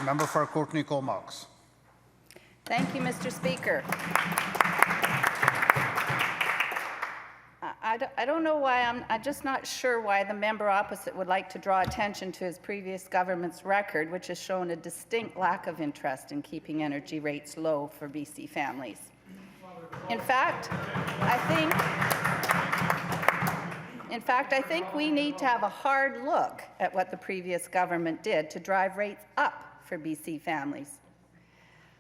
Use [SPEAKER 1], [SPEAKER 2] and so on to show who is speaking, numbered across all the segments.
[SPEAKER 1] Member for Courtney-Comox.
[SPEAKER 2] Thank you, Mr. Speaker. I don't know why, I'm just not sure why the member opposite would like to draw attention to his previous government's record, which has shown a distinct lack of interest in keeping energy rates low for BC families. In fact, I think we need to have a hard look at what the previous government did to drive rates up for BC families.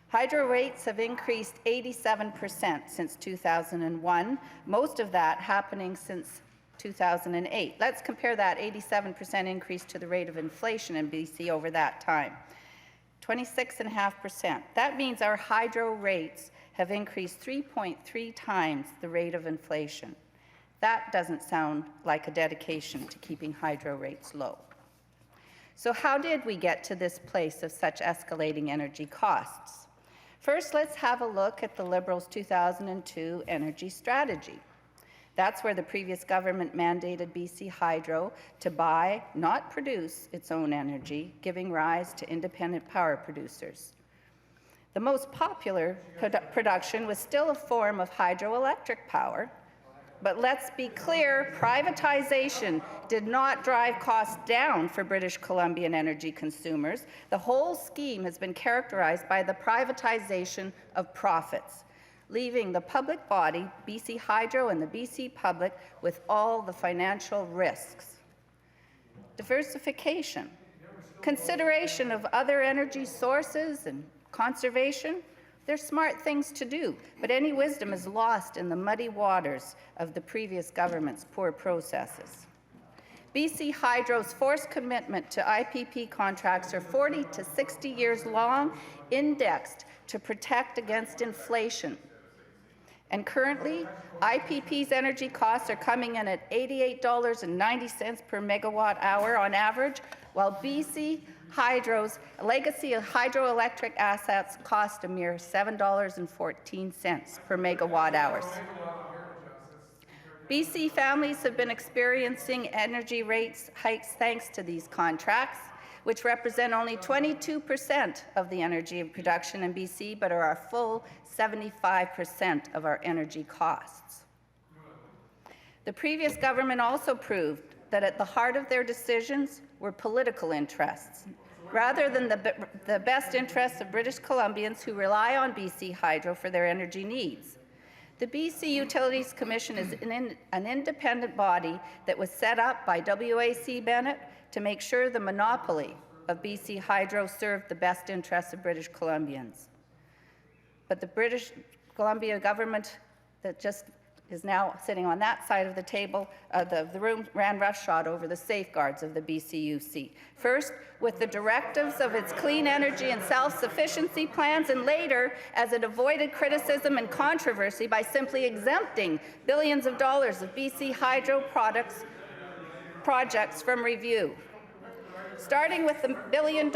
[SPEAKER 2] Hydro rates have increased 87% since 2001, most of that happening since 2008. Let's compare that 87% increase to the rate of inflation in BC over that time. 26.5%. That means our hydro rates have increased 3.3 times the rate of inflation. That doesn't sound like a dedication to keeping hydro rates low. So how did we get to this place of such escalating energy costs? First, let's have a look at the Liberals' 2002 energy strategy. That's where the previous government mandated BC Hydro to buy, not produce, its own energy, giving rise to independent power producers. The most popular production was still a form of hydroelectric power, but let's be clear, privatization did not drive costs down for British Columbian energy consumers. The whole scheme has been characterized by the privatization of profits, leaving the public body, BC Hydro and the BC public, with all the financial risks. Diversification, consideration of other energy sources and conservation, they're smart things to do, but any wisdom is lost in the muddy waters of the previous government's poor processes. BC Hydro's forced commitment to IPP contracts are 40 to 60 years long, indexed to protect against inflation. And currently, IPP's energy costs are coming in at $88.90 per megawatt hour on average, while BC Hydro's legacy of hydroelectric assets cost a mere $7.14 per megawatt hours. BC families have been experiencing energy rates hikes thanks to these contracts, which represent only 22% of the energy production in BC, but are a full 75% of our energy costs. The previous government also proved that at the heart of their decisions were political interests, rather than the best interests of British Columbians who rely on BC Hydro for their energy needs. The BC Utilities Commission is an independent body that was set up by WAC Bennett to make sure the monopoly of BC Hydro served the best interests of British Columbians. But the British Columbia government that just is now sitting on that side of the table, the room, ran roughshod over the safeguards of the BCUC. First, with the directives of its clean energy and self-sufficiency plans, and later, as it avoided criticism and controversy by simply exempting billions of dollars of BC Hydro projects from review. Starting with the $1 billion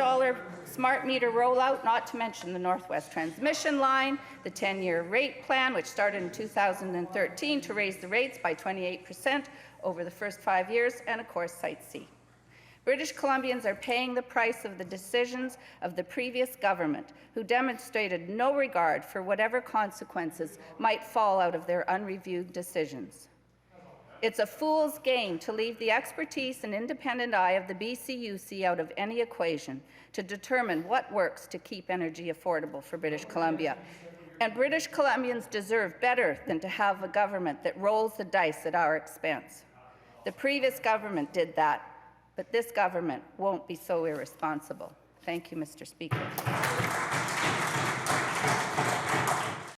[SPEAKER 2] smart meter rollout, not to mention the Northwest Transmission Line, the 10-year rate plan, which started in 2013 to raise the rates by 28% over the first 5 years, and of course, Site C. British Columbians are paying the price of the decisions of the previous government, who demonstrated no regard for whatever consequences might fall out of their unreviewed decisions. It's a fool's game to leave the expertise and independent eye of the BCUC out of any equation to determine what works to keep energy affordable for British Columbia. And British Columbians deserve better than to have a government that rolls the dice at our expense. The previous government did that, but this government won't be so irresponsible. Thank you, Mr. Speaker.